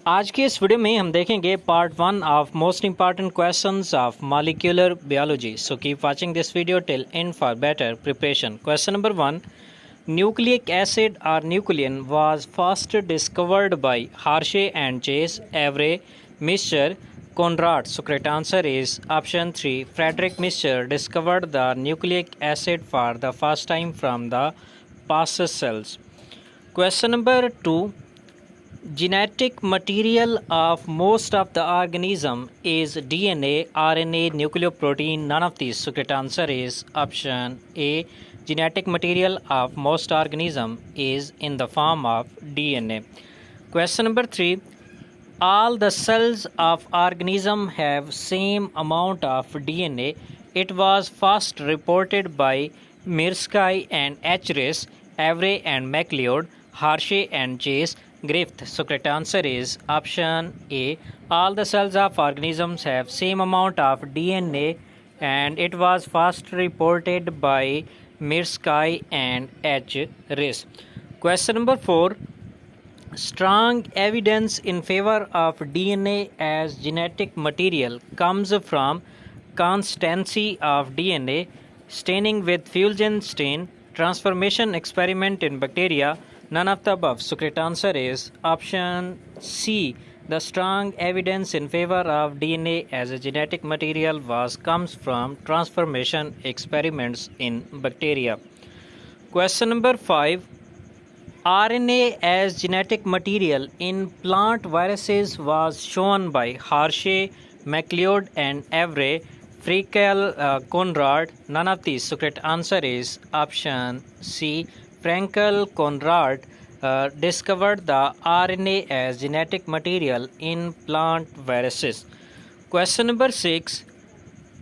आज के इस वीडियो में हम देखेंगे part 1 of most important questions of molecular biology. So keep watching this video till end for better preparation. Question number 1, nucleic acid और nuclein was first discovered by Hershey and Chase, Avery, Miescher, Conrad. So correct answer is option 3. Frederick Miescher discovered the nucleic acid for the first time from the Pasteur cells. Question number 2. Genetic material of most of the organism is DNA, RNA, nucleoprotein, none of these. So correct answer is option A. Genetic material of most organism is in the form of DNA. Question number 3. All the cells of organism have same amount of DNA. It was first reported by Mirsky and H. Avery and MacLeod, Hershey and Chase, Griffith. So correct answer is option A. All the cells of organisms have same amount of DNA and it was first reported by Mirsky and H. Question number 4. Strong evidence in favor of DNA as genetic material comes from constancy of DNA, staining with fusion stain, transformation experiment in bacteria, none of the above. So correct answer is option C. The strong evidence in favor of DNA as a genetic material comes from transformation experiments in bacteria. Question number 5. RNA as genetic material in plant viruses was shown by Hershey, MacLeod and Avery, Frankel, Conrad, none of these. So correct answer is option C. Frankel Conrad discovered the RNA as genetic material in plant viruses. Question number 6.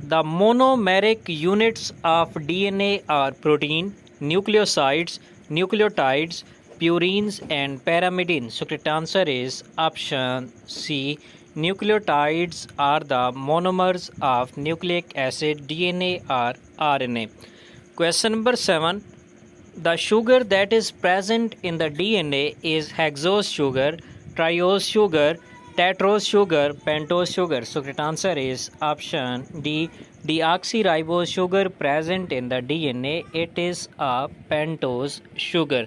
The monomeric units of DNA are protein, nucleosides, nucleotides, purines and pyrimidine. So correct answer is option C. Nucleotides are the monomers of nucleic acid, DNA or RNA. Question number 7. The sugar that is present in the DNA is hexose sugar, triose sugar, tetrose sugar, pentose sugar. So correct answer is option D. Deoxyribose sugar present in the DNA, it is a pentose sugar.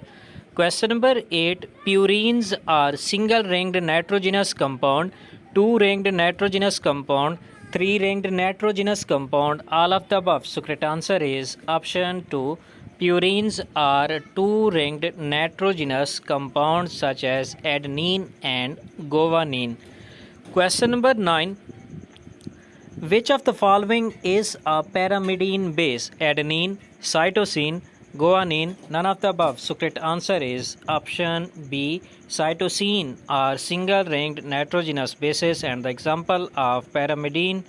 Question number 8. Purines are single-ringed nitrogenous compound, two-ringed nitrogenous compound, three-ringed nitrogenous compound, all of the above. So correct answer is option 2. Purines are two-ringed nitrogenous compounds such as adenine and guanine. Question number 9. Which of the following is a pyrimidine base? Adenine, cytosine, guanine, none of the above. So correct answer is option B. Cytosine are single-ringed nitrogenous bases and the example of pyrimidine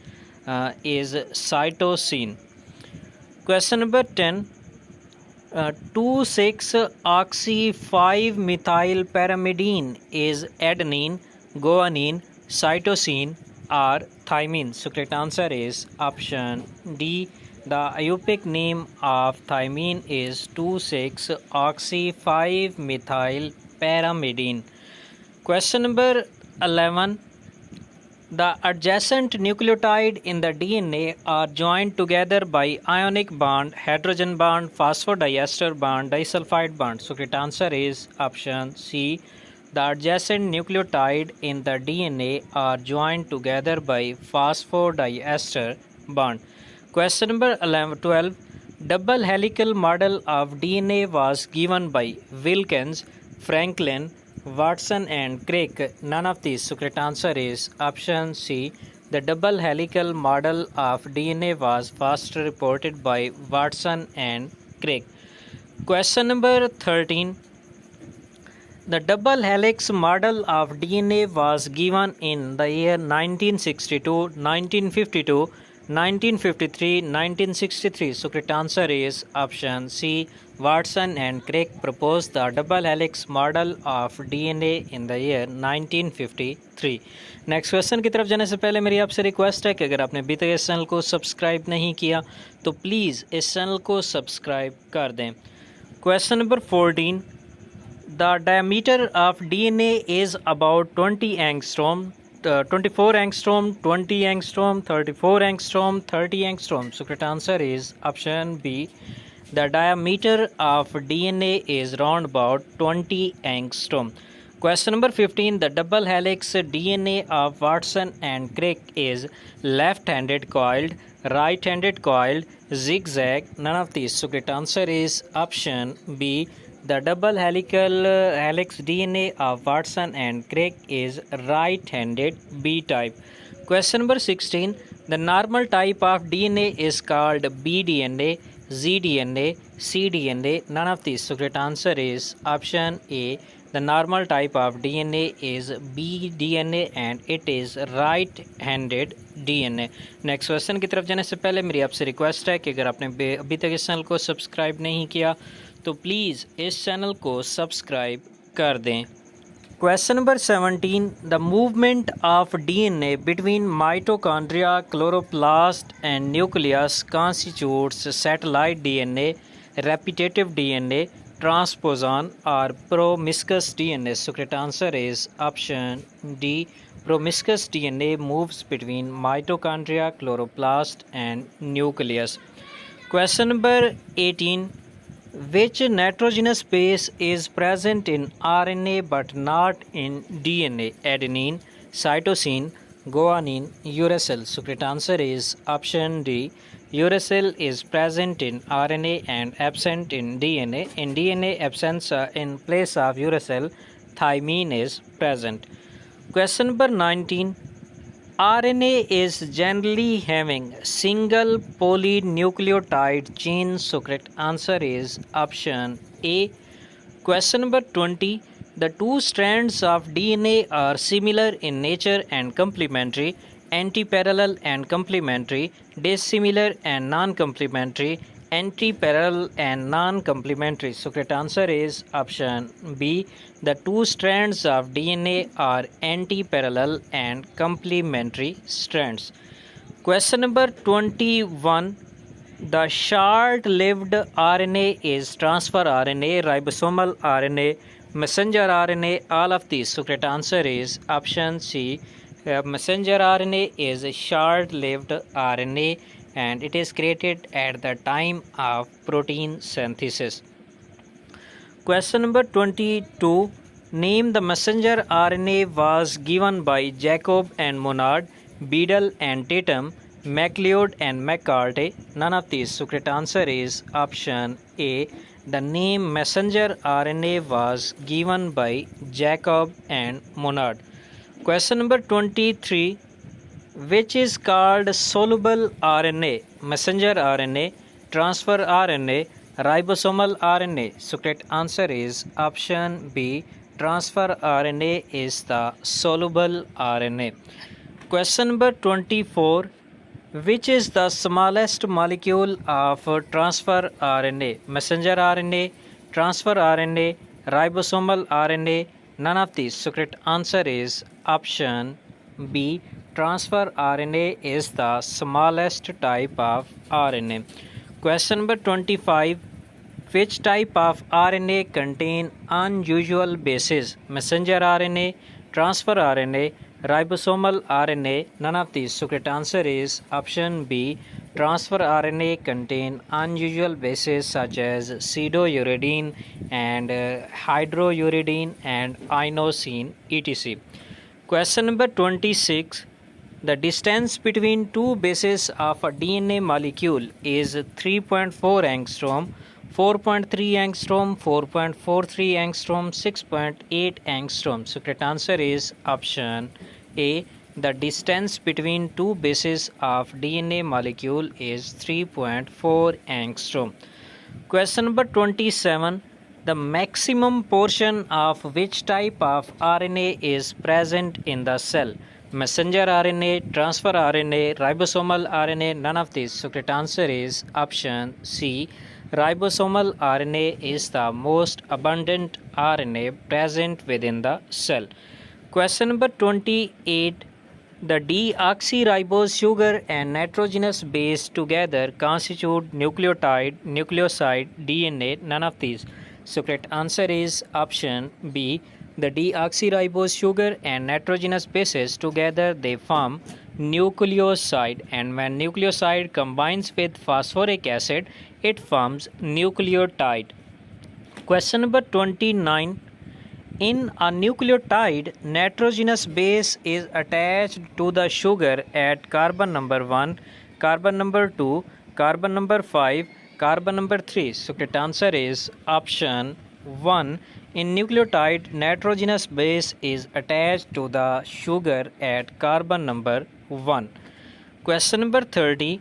is cytosine. Question number 10. 2,6-oxy-5-methyl-pyrimidine is adenine, guanine, cytosine or thymine. So correct answer is option D. The IUPAC name of thymine is 2,6-oxy-5-methyl-pyrimidine. Question number 11. The adjacent nucleotide in the DNA are joined together by ionic bond, hydrogen bond, phosphodiester bond, disulfide bond. So correct answer is option C. The adjacent nucleotide in the DNA are joined together by phosphodiester bond. Question number 12. Double helical model of DNA was given by Wilkins, Franklin, Watson and Crick. None of these. So correct answer is option C. The double helical model of DNA was first reported by Watson and Crick. Question number 13. The double helix model of DNA was given in the year 1962, 1952, 1953, 1963. So correct answer is option C. Watson and Crick proposed the double helix model of DNA in the year 1953. Next question की तरफ जाने से पहले मेरी आपसे request है कि अगर आपने अभी तक इस चैनल को सब्सक्राइब नहीं किया तो प्लीज़ इस चैनल को सब्सक्राइब कर दें। Question number 14. The diameter of DNA is about 20 angstrom, 24 angstrom, 20 angstrom, 34 angstrom, 30 angstrom. So correct answer is option B. The diameter of DNA is round about 20 angstrom. Question number 15. The double helix DNA of Watson and Crick is left-handed coiled, right-handed coiled, zigzag. None of these. So correct answer is option B. The double helix DNA of Watson and Crick is right-handed B type. Question number 16. The normal type of DNA is called bDNA, zDNA, cDNA. None of these. So correct answer is option A. The normal type of DNA is bDNA and it is right-handed DNA. Next question की तरफ जाने से पहले मेरी आपसे request है कि अगर आपने अभी तक इस चैनल को सब्सक्राइब नहीं किया तो प्लीज़ इस चैनल को सब्सक्राइब कर दें. Question number 17. The movement of DNA between mitochondria, chloroplast and nucleus constitutes satellite DNA, repetitive DNA, transposon or promiscuous DNA. So correct answer is option D. Promiscuous DNA moves between mitochondria, chloroplast and nucleus. Question number 18. Which nitrogenous base is present in RNA but not in DNA? Adenine, cytosine, guanine, uracil. So correct answer is option D. Uracil is present in RNA and absent in DNA. In DNA, absence in place of uracil, thymine is present. Question number 19. RNA is generally having single polynucleotide chain. So correct answer is option A. Question number 20. The two strands of DNA are similar in nature and complementary, antiparallel and complementary, dissimilar and non-complementary, antiparallel and non-complementary. So correct answer is option B. The two strands of DNA are antiparallel and complementary strands. Question number 21. The short-lived RNA is transfer RNA, ribosomal RNA, messenger RNA, all of these. So correct answer is option C. Messenger RNA is a short-lived RNA and it is created at the time of protein synthesis. Question number 22. Name the messenger RNA was given by Jacob and Monod, Beadle and Tatum, MacLeod and McCarthy. None of these. So correct answer is option A. The name messenger RNA was given by Jacob and Monod. Question number 23. Which is called soluble RNA? Messenger RNA, transfer RNA, ribosomal RNA. So correct answer is option B. Transfer RNA is the soluble RNA. Question number 24. Which is the smallest molecule of transfer RNA? Messenger RNA, transfer RNA, ribosomal RNA. None of these. So correct answer is option B. Transfer RNA is the smallest type of RNA. Question number 25. Which type of RNA contain unusual bases? Messenger RNA, transfer RNA, ribosomal RNA. None of these. So correct answer is option B. Transfer RNA contain unusual bases such as pseudouridine and hydrouridine and inosine etc. Question number 26. The distance between two bases of a DNA molecule is 3.4 angstrom, 4.3 angstrom, 4.43 angstrom, 6.8 angstrom. So correct answer is option A. The distance between two bases of DNA molecule is 3.4 angstrom. Question number 27. The maximum portion of which type of RNA is present in the cell? Messenger RNA, transfer RNA, ribosomal RNA. None of these. So correct answer is option C. Ribosomal RNA is the most abundant RNA present within the cell. Question number 28. The deoxyribose sugar and nitrogenous base together constitute nucleoside DNA. None of these. So correct answer is option B. The deoxyribose sugar and nitrogenous bases together they form nucleoside, and when nucleoside combines with phosphoric acid it forms nucleotide. Question number 29. In a nucleotide, nitrogenous base is attached to the sugar at carbon number 1, carbon number 2, carbon number 5, carbon number 3. So correct answer is option 1. In nucleotide, nitrogenous base is attached to the sugar at carbon number 1. Question number 30.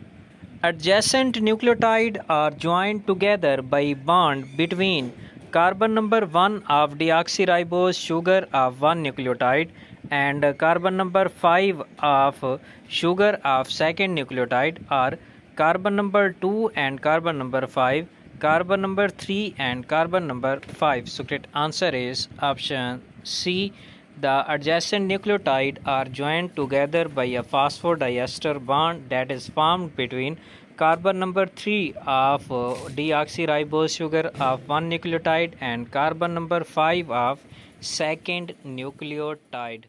Adjacent nucleotide are joined together by bond between carbon number 1 of deoxyribose sugar of one nucleotide and carbon number 5 of sugar of second nucleotide, or carbon number 2 and carbon number 5, carbon number 3 and carbon number 5. So correct answer is option C. The adjacent nucleotide are joined together by a phosphodiester bond that is formed between carbon number 3 of deoxyribose sugar of one nucleotide and carbon number 5 of second nucleotide.